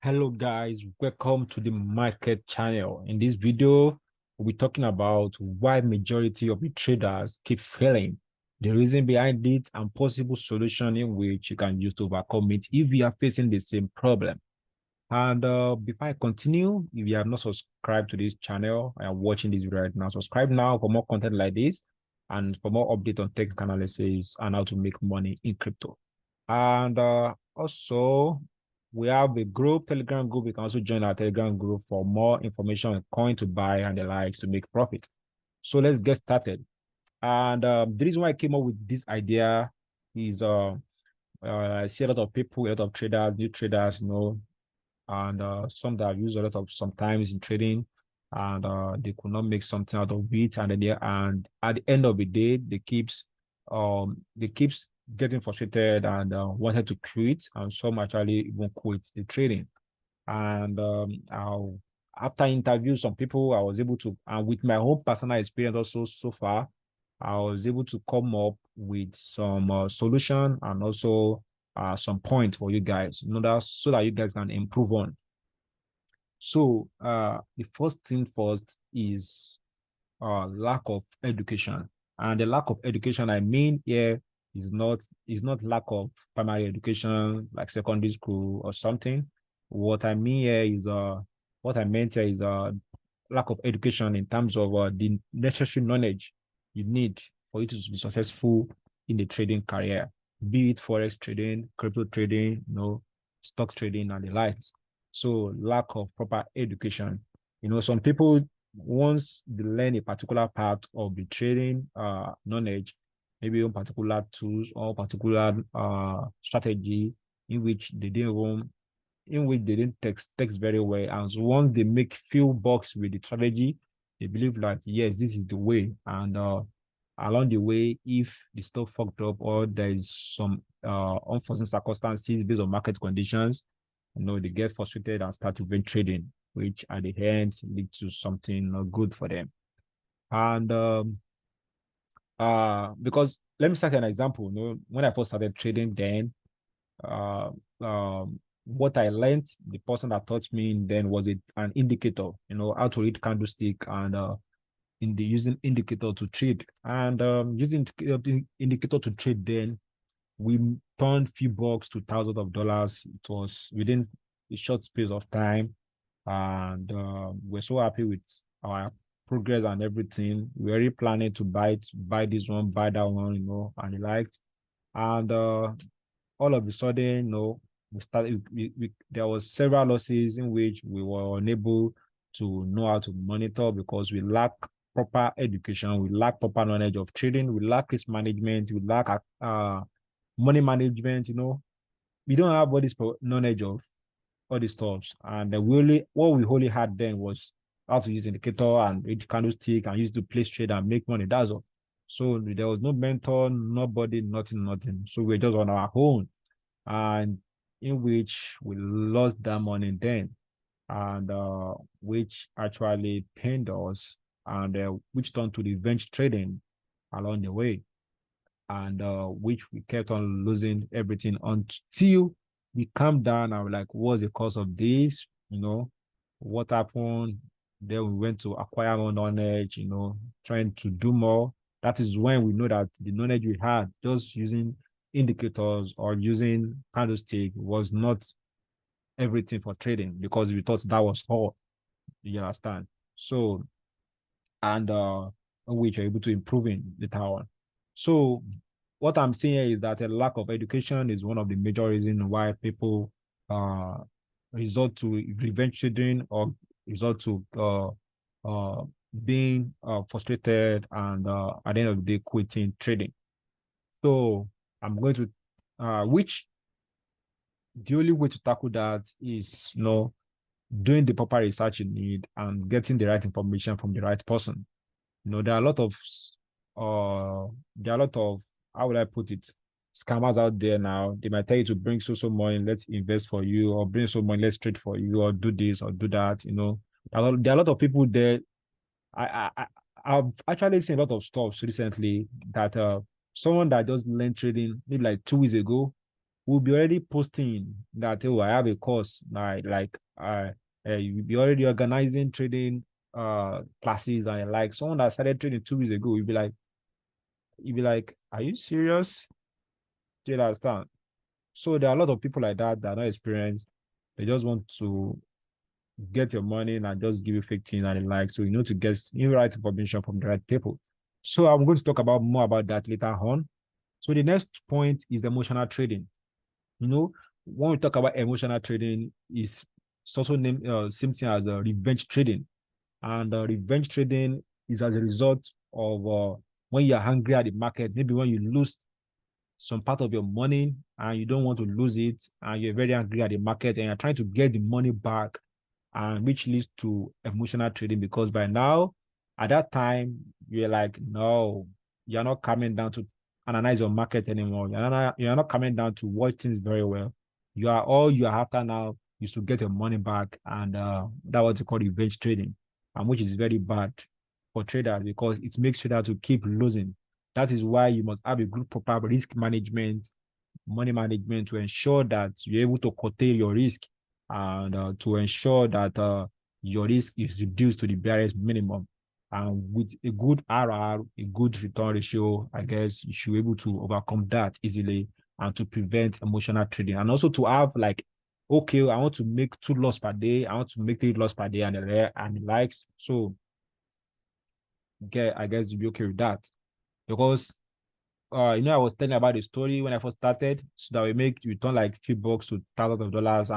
Hello guys, welcome to the market channel. In this video, we'll be talking about why majority of the traders keep failing, the reason behind it, and possible solution in which you can use to overcome it if you are facing the same problem. And before I continue, if you have not subscribed to this channel and are watching this video right now, subscribe now for more content like this and for more update on technical analysis and how to make money in crypto. And also, we have a group, Telegram group. You can also join our Telegram group for more information on coin to buy and the likes to make profit. So let's get started. And the reason why I came up with this idea is I see a lot of people, a lot of traders, new traders, and some that have used a lot of sometimes in trading, and they could not make something out of it, and at the end of the day, they keeps getting frustrated and wanted to quit, and some actually even quit the trading. And after interview some people, I was able to, and with my own personal experience also so far, I was able to come up with some solution and also some point for you guys, so that you guys can improve on. So the first thing first is lack of education. And the lack of education I mean here is not lack of primary education like secondary school or something. What I mean here is what I meant here is lack of education in terms of the necessary knowledge you need for you to be successful in the trading career, be it forex trading, crypto trading, stock trading, and the likes. So lack of proper education. Some people, once they learn a particular part of the trading knowledge, maybe on particular tools or particular strategy in which they didn't text very well. And so once they make few bucks with the strategy, they believe like, yes, this is the way. And along the way, if the stuff fucked up or there is some unforeseen circumstances based on market conditions, they get frustrated and start to even trading, which at the end lead to something not good for them. And because let me start an example. When I first started trading, then uh, what I learned, the person that taught me then was an indicator, how to read candlestick and in the using indicator to trade. And using indicator to trade, then we turned few bucks to thousands of dollars. It was within a short space of time, and we're so happy with our progress and everything. We're already planning to buy this one, buy that one, and the likes. And all of a sudden, we started. There was several losses in which we were unable to know how to monitor because we lack proper education, we lack proper knowledge of trading, we lack risk management, we lack money management. We don't have all this knowledge of all these stuff. And what we only had then was how to use indicator and read candlestick and use to place trade and make money. That's all. So there was no mentor, nobody, nothing. So we're just on our own, and in which we lost that money then, and which actually pained us, and which turned to the revenge trading along the way, and which we kept on losing everything until we calmed down and we're like, what's the cause of this? What happened? Then we went to acquire more knowledge, trying to do more. That is when we know that the knowledge we had just using indicators or using candlestick was not everything for trading, because we thought that was all. You understand? So, and which are able to improve in the tower. So what I'm saying is that a lack of education is one of the major reasons why people uh resort to revenge trading or resort to being frustrated and at the end of the day quitting trading. So I'm going to which the only way to tackle that is doing the proper research you need and getting the right information from the right person. There are a lot of how would I put it, scammers out there now. They might tell you to bring so money, let's invest for you, or bring so money, let's trade for you, or do this or do that. There are a lot of people there. I've actually seen a lot of stuff recently that someone that just learned trading maybe like 2 weeks ago, we'll be already posting that, oh, I have a course, you'll be already organizing trading classes and like someone that started trading 2 weeks ago, you'll be like, are you serious? Do you understand? So there are a lot of people like that are not experienced. They just want to get your money and just give you fake things and the like. So you know to get you right information from the right people. So I'm going to talk about more about that later on. So the next point is emotional trading. You know, when we talk about emotional trading, is it's also named same thing as revenge trading. And revenge trading is as a result of when you're angry at the market, maybe when you lose some part of your money and you don't want to lose it, and you're very angry at the market and you're trying to get the money back, and which leads to emotional trading because by now, at that time, you're like, no, you're not coming down to analyze your market anymore. You're not coming down to watch things very well. You are all you are after now is to get your money back, and that's what you call revenge trading, and which is very bad for traders because it makes traders to keep losing. That is why you must have a good proper risk management, money management to ensure that you're able to curtail your risk and to ensure that your risk is reduced to the barest minimum. And with a good RR, a good return ratio, I guess you should be able to overcome that easily and to prevent emotional trading. And also to have like, okay, I want to make 2 loss per day, I want to make 3 loss per day and the likes. So I guess you'll be okay with that. Because I was telling about the story when I first started, so that we make return like few bucks to thousands of dollars,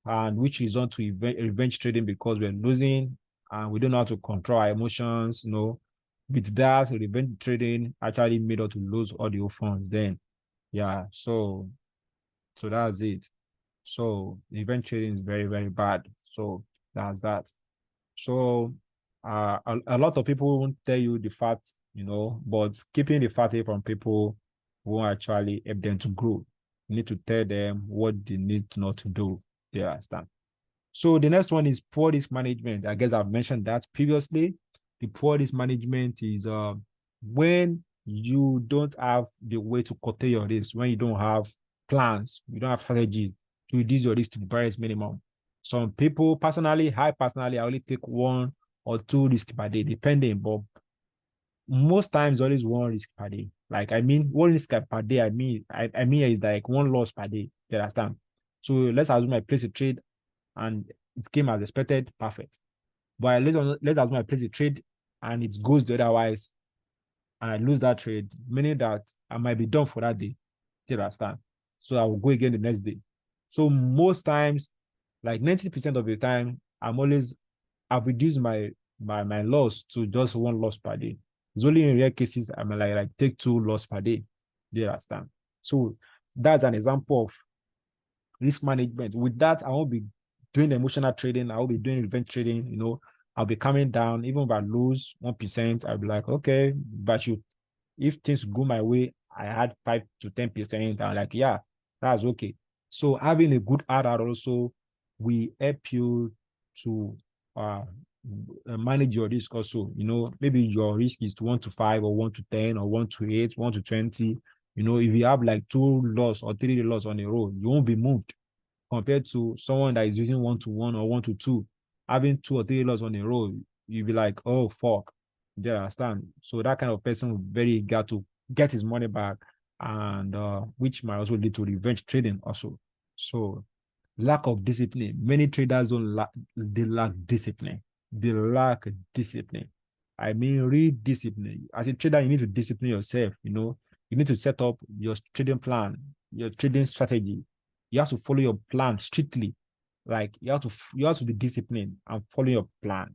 and which is on to revenge trading because we're losing and we don't know how to control our emotions. With that, revenge trading actually made us to lose all the funds. Then, yeah, so that's it. So revenge trading is very very bad. So that's that. So a lot of people won't tell you the fact, but keeping the fact away from people won't actually help them to grow. You need to tell them what they need not to do. They understand. So the next one is poor risk management. I guess I've mentioned that previously. The poor risk management is when you don't have the way to curtail your risk, when you don't have plans, you don't have strategy to reduce your risk to the barest minimum. Some people, I only take 1 or 2 risks per day, depending, but most times always 1 risk per day. Like I mean, 1 risk per day. I mean is like 1 loss per day. You understand? So let's assume I place a trade and it came as expected, perfect. But let's assume I place a trade and it goes the otherwise, and I lose that trade, meaning that I might be done for that day. You understand? So I will go again the next day. So most times, like 90% of the time, I've reduced my loss to just 1 loss per day. It's only in rare cases I may like take 2 loss per day. You understand? So that's an example of risk management. With that, I won't be doing emotional trading. I will be doing event trading. I'll be coming down. Even if I lose 1%, I'll be like, okay, but if things go my way, I had 5 to 10%. I'm like, yeah, that's okay. So having a good RR also will help you to manage your risk also. Maybe your risk is 1 to 5 or 1 to 10 or 1 to 8, 1 to 20. If you have like 2 loss or 3 loss on a row, you won't be moved compared to someone that is using 1 to 1 or 1 to 2. Having 2 or 3 loss on a row, you'll be like, oh, fuck. Do you understand? So that kind of person will very eager to get his money back, and which might also lead to revenge trading also. So lack of discipline. Many traders they lack discipline. They lack discipline. I mean, real discipline. As a trader, you need to discipline yourself. You need to set up your trading plan, your trading strategy. You have to follow your plan strictly. Like you have to be disciplined and follow your plan.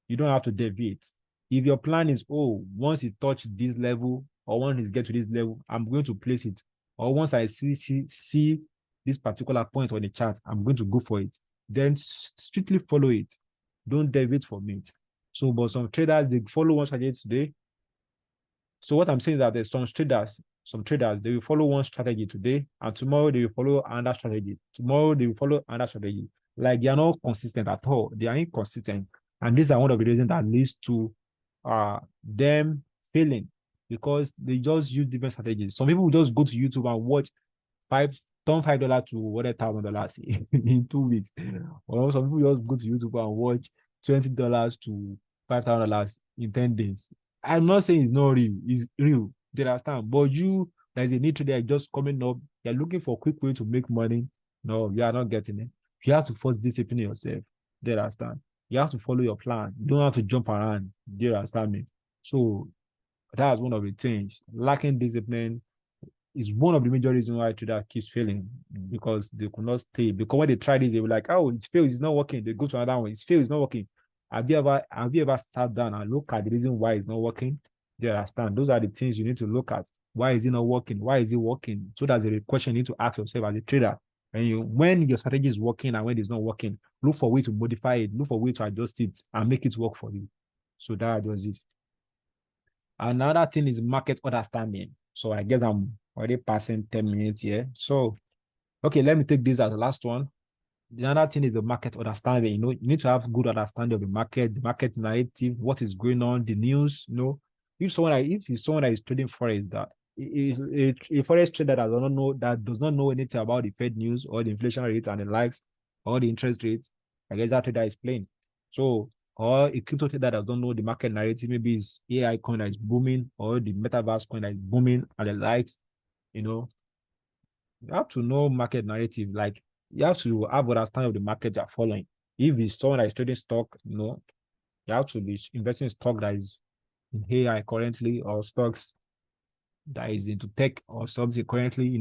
You don't have to deviate. If your plan is, oh, once it touch this level or once it get to this level, I'm going to place it. Or once I see this particular point on the chart, I'm going to go for it. Then strictly follow it. Don't deviate from it. So, but some traders, they follow one strategy today. So what I'm saying is that there's some traders, they will follow one strategy today, and tomorrow they will follow another strategy. Tomorrow they will follow another strategy. Like they are not consistent at all. They are inconsistent. And these are one of the reasons that leads to them failing because they just use different strategies. Some people will just go to YouTube and watch turn $5 to $1,000 in 2 weeks. Or some people just go to YouTube and watch $20 to $5,000 in 10 days. I'm not saying it's not real, it's real. They understand. But you, there's a need to there just coming up. You're looking for a quick way to make money. No, you are not getting it. You have to first discipline yourself. They understand. You have to follow your plan. You don't have to jump around. Do you understand me? So that's one of the things. Lacking discipline is one of the major reasons why trader keeps failing, because they could not stay. Because when they try this, they were like, "Oh, it's failed, it's not working." They go to another one, it's failed, it's not working. Have you ever sat down and look at the reason why it's not working? Do you understand? Those are the things you need to look at. Why is it not working? Why is it working? So that's the question you need to ask yourself as a trader. When your strategy is working and when it's not working, look for a way to modify it, look for a way to adjust it and make it work for you. So that was it. Another thing is market understanding. So I guess I'm already passing 10 minutes here. So, okay, let me take this as the last one. The other thing is the market understanding. You need to have good understanding of the market narrative, what is going on, the news. If you're someone that is trading forex, that a forex trader that does not know anything about the Fed news or the inflation rate and the likes or the interest rates, I guess that trader is playing. So, or a crypto trader that don't know the market narrative, maybe it's AI coin that is booming or the metaverse coin that is booming and the likes, you have to know market narrative. Like, you have to have understanding of the market you're following. If it's someone that is trading stock, you have to be investing in stock that is in AI currently, or stocks that is into tech or something currently.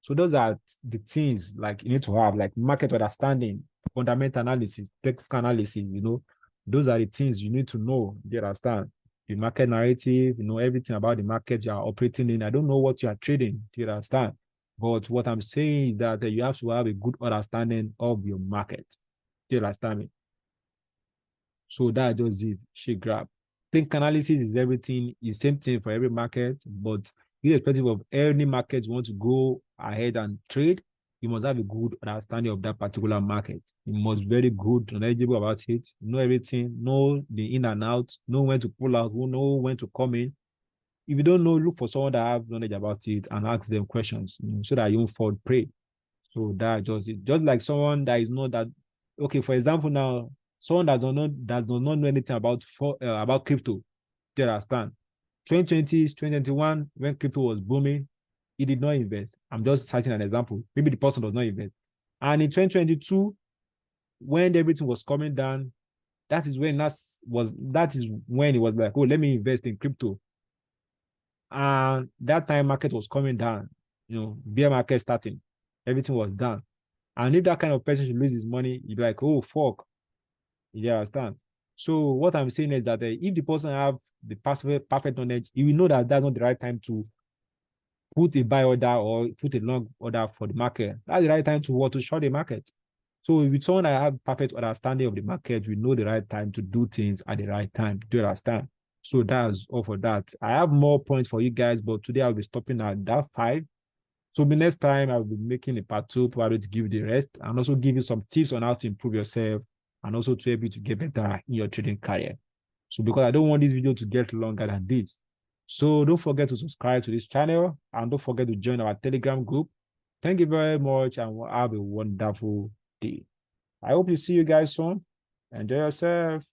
So those are the things like you need to have, like market understanding, fundamental analysis, technical analysis. Those are the things you need to know. You understand? The market narrative, everything about the market you are operating in. I don't know what you are trading. Do you understand? But what I'm saying is that you have to have a good understanding of your market. Do you understand me? So that just it. She grab. Think analysis is everything. It's same thing for every market, but irrespective of any market you want to go ahead and trade, you must have a good understanding of that particular market. You must be very good, knowledgeable about it, know everything, know the in and out, know when to pull out, know when to come in. If you don't know, look for someone that have knowledge about it and ask them questions, so that you won't fall prey. So that just it. Just like someone that is not that okay. For example, now someone that does not know anything about crypto. Do you understand? 2020, 2021, when crypto was booming, he did not invest. I'm just citing an example. Maybe the person does not invest. And in 2022, when everything was coming down, that is when it was like, oh, let me invest in crypto. And that time market was coming down, bear market starting, everything was down. And if that kind of person should lose his money, you'd be like, oh, fuck. You understand? So what I'm saying is that if the person have the perfect knowledge, he will know that that's not the right time to put a buy order or put a long order for the market. That's the right time to short the market. So if someone that have perfect understanding of the market, we know the right time to do things at the right time. Do you understand? So that's all for that. I have more points for you guys, but today I'll be stopping at that 5. So the next time I'll be making a part 2, probably to give you the rest and also give you some tips on how to improve yourself and also to help you to get better in your trading career. So because I don't want this video to get longer than this. So don't forget to subscribe to this channel and don't forget to join our Telegram group. Thank you very much and have a wonderful day. I hope you see you guys soon. Enjoy yourself.